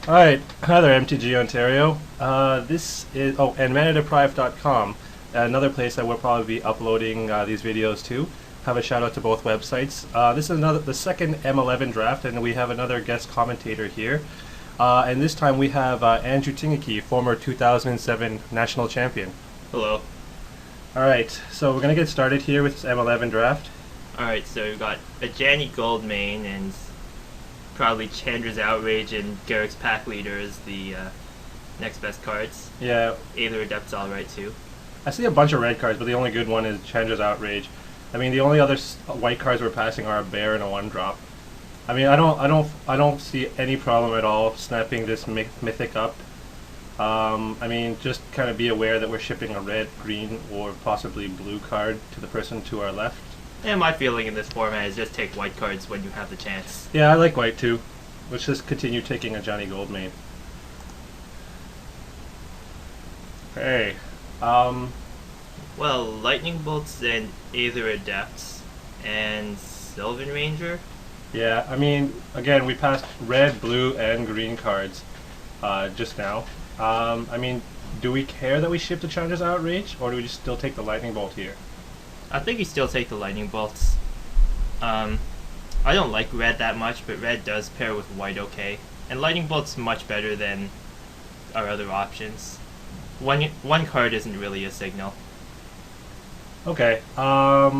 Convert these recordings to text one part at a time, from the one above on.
Alright, hi there MTGOntario. This is, and ManaDeprived.com, another place that we'll probably be uploading these videos to. Have a shout out to both websites. This is the second M11 Draft, and we have another guest commentator here. And this time we have Andrew Ting-A-Kee, former 2007 national champion. Hello. Alright, so we're going to get started here with this M11 Draft. Alright, so we've got a Janny Goldmane and probably Chandra's Outrage and Garrick's Pack Leader as the next best cards. Yeah. Aether Adept's alright too. I see a bunch of red cards, but the only good one is Chandra's Outrage. I mean, the only other white cards we're passing are a bear and a 1-drop. I mean, I don't see any problem at all snapping this mythic up. I mean, just kind of be aware that we're shipping a red, green, or possibly blue card to the person to our left. And my feeling in this format is just take white cards when you have the chance. Yeah, I like white too. Let's just continue taking a Johnny Goldmane. Okay. Well, Lightning Bolts and Aether Adepts and Sylvan Ranger. Yeah, I mean, again, we passed red, blue, and green cards just now. I mean, do we care that we ship the Chandra's Outrage, or do we just still take the Lightning Bolt here? I think you still take the Lightning Bolts. I don't like red that much, but red does pair with white okay. And Lightning Bolt's much better than our other options. One card isn't really a signal. Okay. I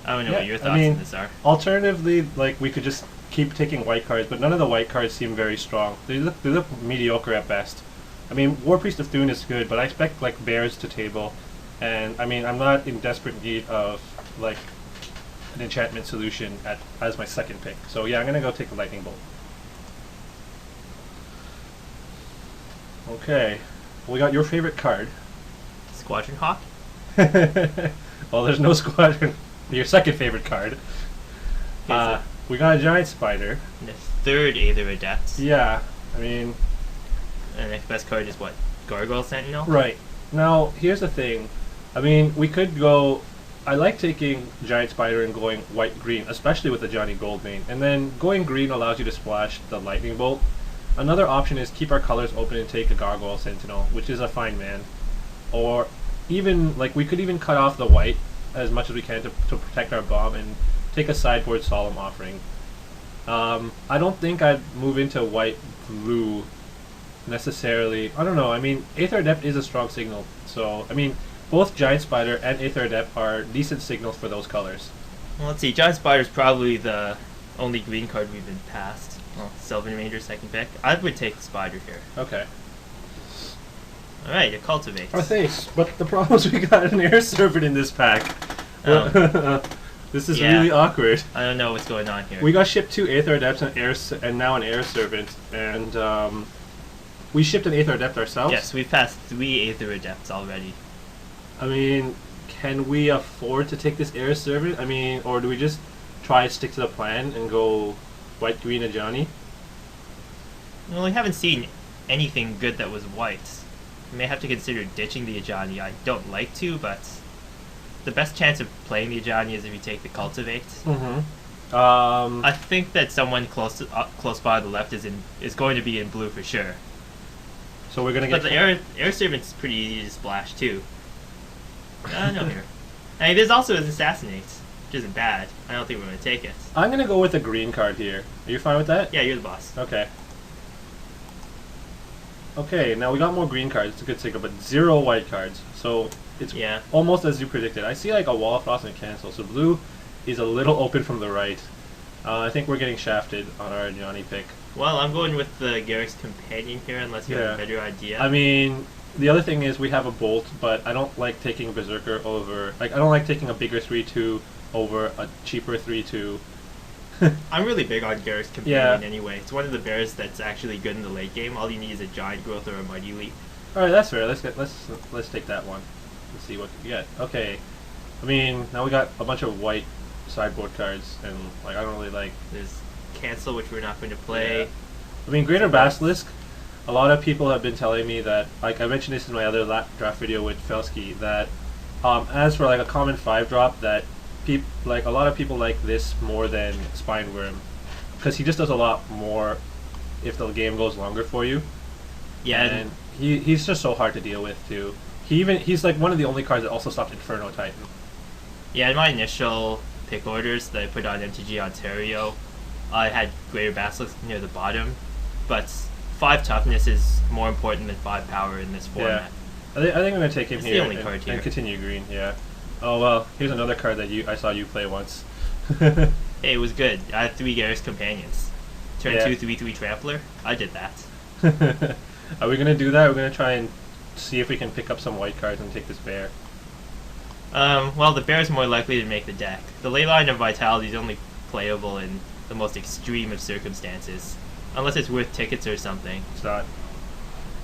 don't know what your thoughts on this are. Alternatively, like, we could just keep taking white cards, but none of the white cards seem very strong. They look mediocre at best. I mean, War Priest of Thune is good, but I expect, like, bears to table. And, I mean, I'm not in desperate need of, like, an enchantment solution as my second pick. So, yeah, I'm going to go take the Lightning Bolt. Okay. We got your favorite card. Squadron Hawk? Well, there's no Squadron. Your second favorite card. We got a Giant Spider. And the third Aether Adept. Yeah, I mean... And the next best card is what? Gargoyle Sentinel? Right. Now, here's the thing. I mean, we could go... I like taking Giant Spider and going white-green, especially with the Johnny Goldmane. And then going green allows you to splash the Lightning Bolt. Another option is keep our colors open and take a Gargoyle Sentinel, which is a fine man. Or even, like, we could even cut off the white as much as we can to protect our bomb and take a sideboard Solemn Offering. I don't think I'd move into white-blue necessarily. I don't know. I mean, Aether Adept is a strong signal. So, I mean, both Giant Spider and Aether Adept are decent signals for those colors. Well, let's see. Giant Spider's probably the only green card we've been passed. Well, Sylvan Ranger second pick. I would take the Spider here. Okay. Alright, it cultivates. Oh, thanks. But the problem is we got an Air Servant in this pack. This is really awkward. I don't know what's going on here. We got shipped 2 Aether Adepts and now an Air Servant, and we shipped an Aether Adept ourselves. Yes, we've passed 3 Aether Adepts already. I mean, can we afford to take this Air Servant? I mean, or do we just try to stick to the plan and go white, green, and Johnny? Well, we haven't seen anything good that was white. We may have to consider ditching the Ajani. I don't like to, but the best chance of playing the Ajani is if you take the Cultivate. Mm-hmm. I think that someone close by on the left is going to be in blue for sure. So we're gonna get. But the Air Servant's pretty easy to splash too. No here. I mean, there's also his Assassinate, which isn't bad. I don't think we're gonna take it. I'm gonna go with a green card here. Are you fine with that? Yeah, you're the boss. Okay. Okay, now we got more green cards. It's a good signal, but 0 white cards. So it's almost as you predicted. I see like a Wall of Frost and a Cancel. So blue is a little open from the right. I think we're getting shafted on our Johnny pick. Well, I'm going with the Garrick's Companion here, unless you have a better idea. I mean, the other thing is we have a Bolt, but I don't like taking Berserker over... Like, I don't like taking a bigger 3-2 over a cheaper 3-2. I'm really big on Garrick's Companion anyway. It's one of the bears that's actually good in the late game. All you need is a Giant Growth or a Mighty Leap. Alright, that's fair. Let's take that one. Let's see what we get. Okay. I mean, now we got a bunch of white sideboard cards, and like I don't really like... There's Cancel, which we're not going to play. Yeah. I mean, Greater Basilisk, a lot of people have been telling me that, like I mentioned this in my other draft video with Felsky, that as for like a common 5-drop, that a lot of people like this more than Spineworm, because he just does a lot more if the game goes longer for you. Yeah, And he's just so hard to deal with too. He's like one of the only cards that also stopped Inferno Titan. yeah. In my initial pick orders that I put on MTGOntario, I had Greater Basilisk near the bottom, but 5 toughness is more important than 5 power in this format. I think I'm gonna take him It's here, the only card here. and continue green. Yeah. Oh well, here's another card that I saw you play once. Hey, it was good. I had 3 Garrus Companions. Turn Yeah. 2, 3/3 Trampler. I did that. Are we gonna do that? We're gonna try and see if we can pick up some white cards and take this bear. Well, the bear is more likely to make the deck. The Leyline of Vitality is only playable in the most extreme of circumstances. Unless it's worth tickets or something. It's not.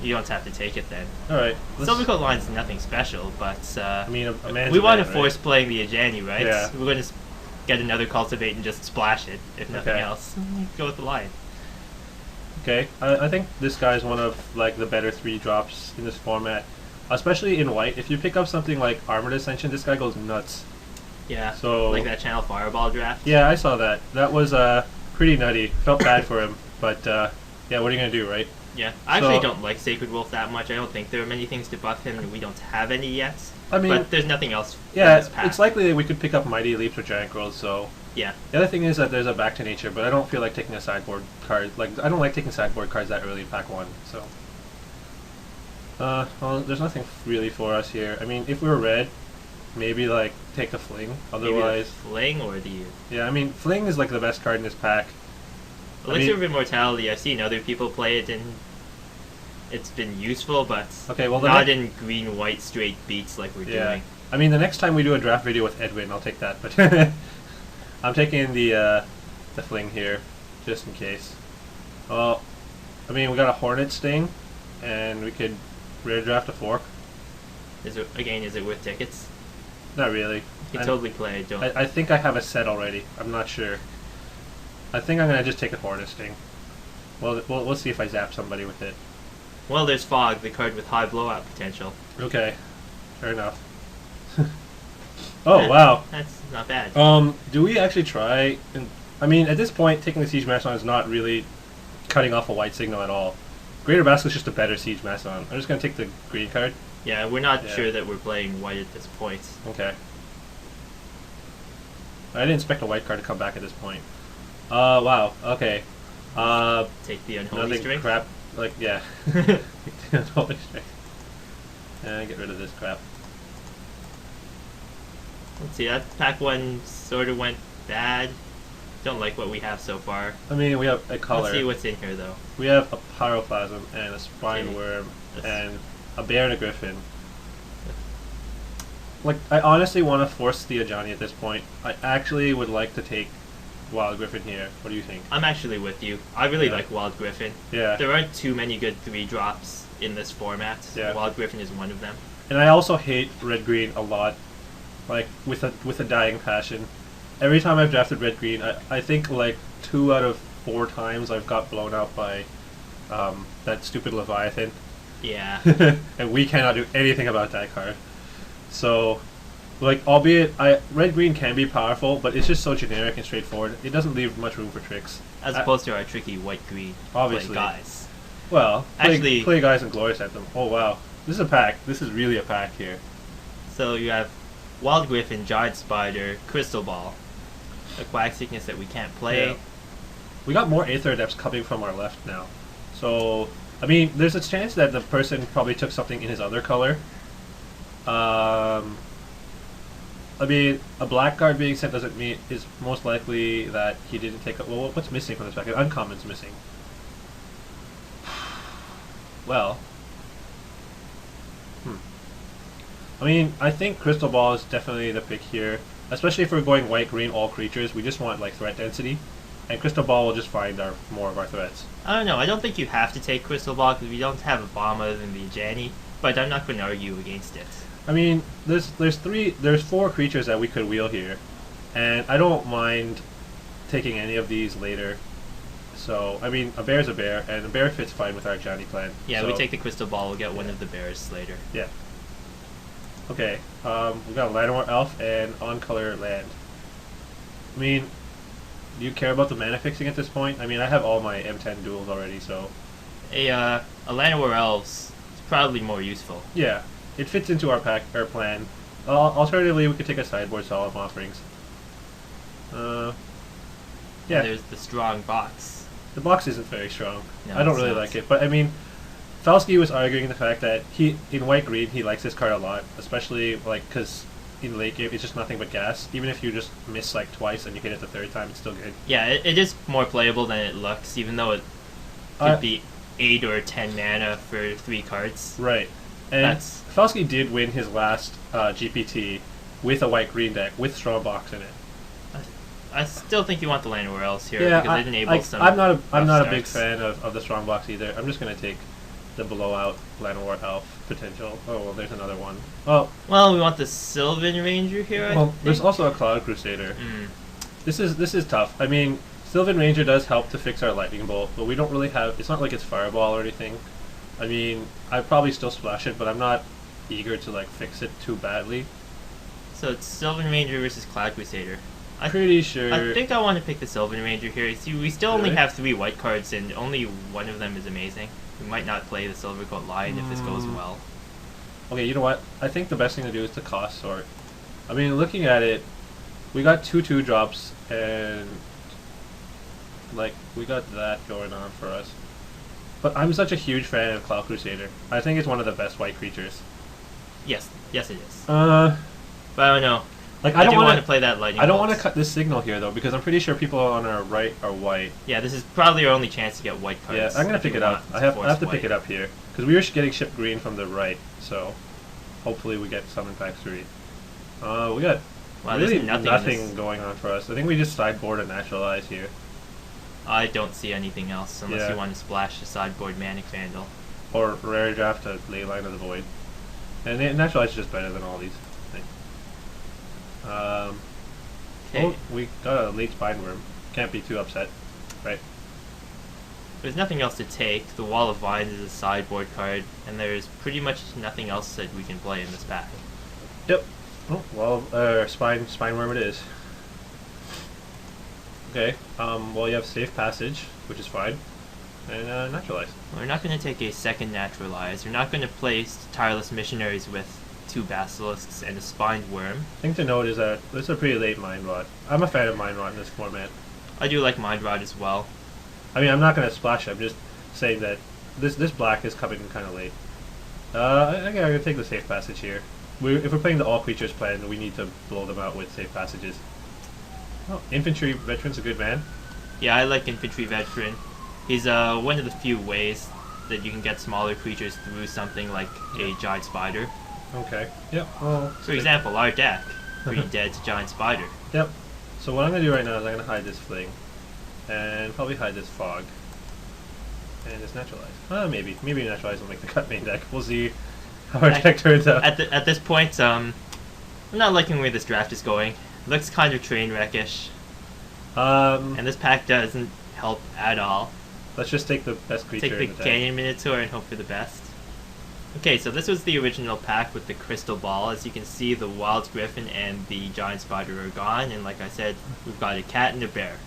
You don't have to take it then. Alright. Silvercoat Line's nothing special, but I mean, a man's we a want to man, force right? playing the Ajani, right? Yeah. We're going to get another Cultivate and just splash it, if nothing Okay. else. Go with the Lion. Okay, I think this guy's one of like the better 3-drops in this format, especially in white. If you pick up something like Armored Ascension, this guy goes nuts. Yeah, So like that Channel Fireball draft. yeah, I saw that. That was pretty nutty. Felt bad for him, but yeah, what are you gonna do, right? Yeah, I actually So- don't like Sacred Wolf that much. I don't think there are many things to buff him, and we don't have any yet. I mean, but there's nothing else in yeah, this pack. it's likely that we could pick up Mighty Leaps or Giant Growth. So Yeah, the other thing is that there's a Back to Nature, but I don't feel like taking a sideboard card. Like I don't like taking sideboard cards that early in pack 1. So well, there's nothing really for us here. I mean, if we were red, maybe like take a Fling. maybe Otherwise, the Fling or the yeah, I mean, Fling is like the best card in this pack. Elixir of Immortality. I've seen other people play it, and it's been useful, but Okay, well, not in green-white straight beats like we're yeah. doing. I mean, the next time we do a draft video with Edwin, I'll take that. But I'm taking the Fling here, just in case. Well, I mean, we got a Hornet Sting, and we could rare draft a Fork. Is it worth tickets? Not really. You can I- totally play it. Don't. I think I have a set already. I'm not sure. I think I'm gonna just take a Hornet Sting. Well, we'll see if I zap somebody with it. Well, there's Fog, the card with high blowout potential. Okay, fair enough. Oh wow. That's not bad. Do we actually try? I mean, at this point, taking the Siege Mastodon is not really cutting off a white signal at all. Greater Basilisk is just a better Siege Mastodon. I'm just gonna take the green card. Yeah, we're not Yeah. sure that we're playing white at this point. Okay. I didn't expect a white card to come back at this point. Wow. Okay. Take the Unholy Nothing String. crap. Like, yeah. Unholy String. And get rid of this crap. Let's see, that pack 1 sort of went bad. Don't like what we have so far. I mean, we have a color. Let's see what's in here, though. We have a Pyroclasm and a Spine Worm That's- and a Bear and a Griffin. Like, I honestly want to force the Ajani at this point. I actually would like to take Wild Griffin here. What do you think? I'm actually with you. I really Yeah. like Wild Griffin. Yeah. There aren't too many good 3-drops in this format. Yeah. Wild Griffin is one of them. And I also hate red-green a lot. Like, with a dying passion. Every time I've drafted red-green, I think like 2 out of 4 times I've got blown out by that stupid Leviathan. Yeah. And we cannot do anything about that card. So, like, albeit red-green can be powerful, but it's just so generic and straightforward. It doesn't leave much room for tricks. As opposed to our tricky white-green Obviously. guys. Well, Actually- play guys and Glorious Anthem. Oh wow, this is a pack. This is really a pack here. So you have Wild Griffin, Giant Spider, Crystal Ball, a Quack Sickness that we can't play. Yeah. We got more Aether Adepts coming from our left now. So, I mean, there's a chance that the person probably took something in his other color. I mean, a black card being sent doesn't mean is most likely that he didn't take. Well, what's missing from this pack? An uncommon's missing. Well, I mean, I think Crystal Ball is definitely the pick here, especially if we're going white-green all creatures. We just want like threat density, and Crystal Ball will just find more of our threats. I don't know. I don't think you have to take Crystal Ball because we don't have a bomb other than the Ajani, but I'm not going to argue against it. I mean, there's 4 creatures that we could wheel here, and I don't mind taking any of these later. So, I mean, a bear's a bear, and a bear fits fine with our Johnny plan. Yeah, so, we take the Crystal Ball. We'll get one of the bears later. Yeah. Okay, we got a Llanowar Elf and on-color land. I mean, Do you care about the mana fixing at this point? I mean, I have all my M10 duels already, so A Llanowar Elves is probably more useful. yeah, it fits into our plan. Alternatively, we could take a sideboard Solemn Offerings. And Yeah, there's the strong box. the box isn't very strong. No, I don't it's really not. like it, but I mean, Falsky was arguing the fact that in white green he likes this card a lot, especially like because in late game it's just nothing but gas. Even if you just miss like twice and you hit it the third time, it's still good. Yeah, it is more playable than it looks, even though it could be 8 or 10 mana for 3 cards. Right, and That's- Falsky did win his last GPT with a white green deck with strong box in it. I still think you want the Llanowar Elves here Yeah, because it enables some. I'm not a rough big starts. fan of the strong box either. I'm just gonna take the blowout Llanowar Elf potential. Oh well, there's another one. Oh Well, we want the Sylvan Ranger here. I well, there's think. also a Cloud Crusader. Mm. This is tough. I mean, Sylvan Ranger does help to fix our Lightning Bolt, but we don't really have. It's not like it's Fireball or anything. I mean, I'd probably still splash it, but I'm not eager to like fix it too badly. So it's Sylvan Ranger versus Cloud Crusader. Pretty sure. I think I want to pick the Sylvan Ranger here. See, we still only Really? have 3 white cards, and only one of them is amazing. We might not play the Silver Coat Lion if this goes well. Okay, you know what? I think the best thing to do is to cost sort. I mean, looking at it, we got 2/2 drops, and like we got that going on for us. But I'm such a huge fan of Cloud Crusader. I think it's one of the best white creatures. Yes, it is. But But I don't know. like I I don't do want want to play that Lightning I don't Bolt. want to cut this signal here though, because I'm pretty sure people on our right are white. Yeah, this is probably our only chance to get white cards. Yeah, I'm gonna if pick you it up. want I have force to white. pick it up here because we were getting shipped green from the right, so hopefully we get summon pack 3. We got Wow, there's really nothing in nothing this. going on for us. I think we just sideboard a naturalize here. I don't see anything else unless Yeah. you want to splash a sideboard Manic Vandal. Or rare draft a Leyline of the Void. And naturalize is just better than all these things. Okay. Oh, we got a late Spine Worm. Can't be too upset, right? There's nothing else to take. The Wall of Vines is a sideboard card, and there's pretty much nothing else that we can play in this pack. Yep. Oh, well, Spine Worm it is. Okay, well you have Safe Passage, which is fine. And Naturalize. We're not going to take a second Naturalize. We're not going to place Tireless Missionaries with 2 Basilisks and a Spined Worm. Thing to note is that this is a pretty late Mind Rot. I'm a fan of Mind Rot in this format. I do like Mind Rod as well. I mean, I'm not going to splash it, I'm just saying that this black is coming kind of late. I'm going to take the Safe Passage here. If we're playing the All Creatures plan, we need to blow them out with Safe Passages. Oh, Infantry Veteran's a good man. Yeah, I like Infantry Veteran. He's one of the few ways that you can get smaller creatures through something like a Giant Spider. Okay, yep. Well, For example, our deck, Green Dead to Giant Spider. Yep. So what I'm going to do right now is I'm going to hide this Fling. And probably hide this Fog. And this Naturalize. Maybe. Maybe Naturalize will make the cut main deck. We'll see how our deck turns out. At this point, I'm not liking where this draft is going. Looks kind of train wreckish, and this pack doesn't help at all. Let's just take the best creature Take in the the deck. Canyon Minotaur and hope for the best. Okay, so this was the original pack with the Crystal Ball. As you can see, the Wild Griffin and the Giant Spider are gone, and like I said, we've got a cat and a bear.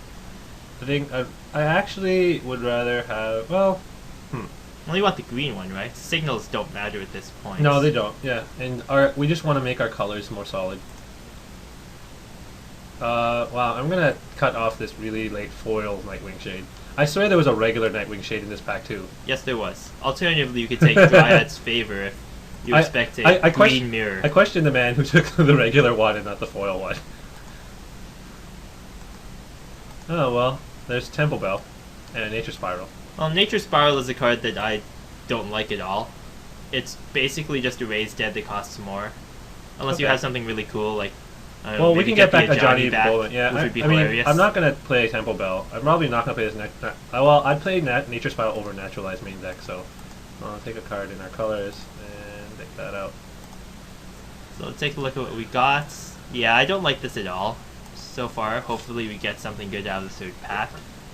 I think I actually would rather have, well, Well, you want the green one, right? Signals don't matter at this point. no, they don't. Yeah, and we just want to make our colors more solid. Wow, I'm gonna cut off this really late foil Nightwing Shade. I swear there was a regular Nightwing Shade in this pack too. Yes, there was. Alternatively, you could take Dryad's Favor if you expect a green mirror. I question the man who took the regular one and not the foil one. Oh well, there's Temple Bell and a Nature Spiral. Well, Nature Spiral is a card that I don't like at all. It's basically just a raised dead that costs more. Unless you Okay. have something really cool, like, I don't know, Well, we maybe can get back the a Johnny back, Bolin. Yeah, which would be I mean, hilarious. I'm not gonna play Temple Bell. I'm probably not gonna play this next. Well, I'd play Nature Spiral over Naturalized main deck. So I'll take a card in our colors and take that out. So let's take a look at what we got. Yeah, I don't like this at all so far. Hopefully we get something good out of the third pack.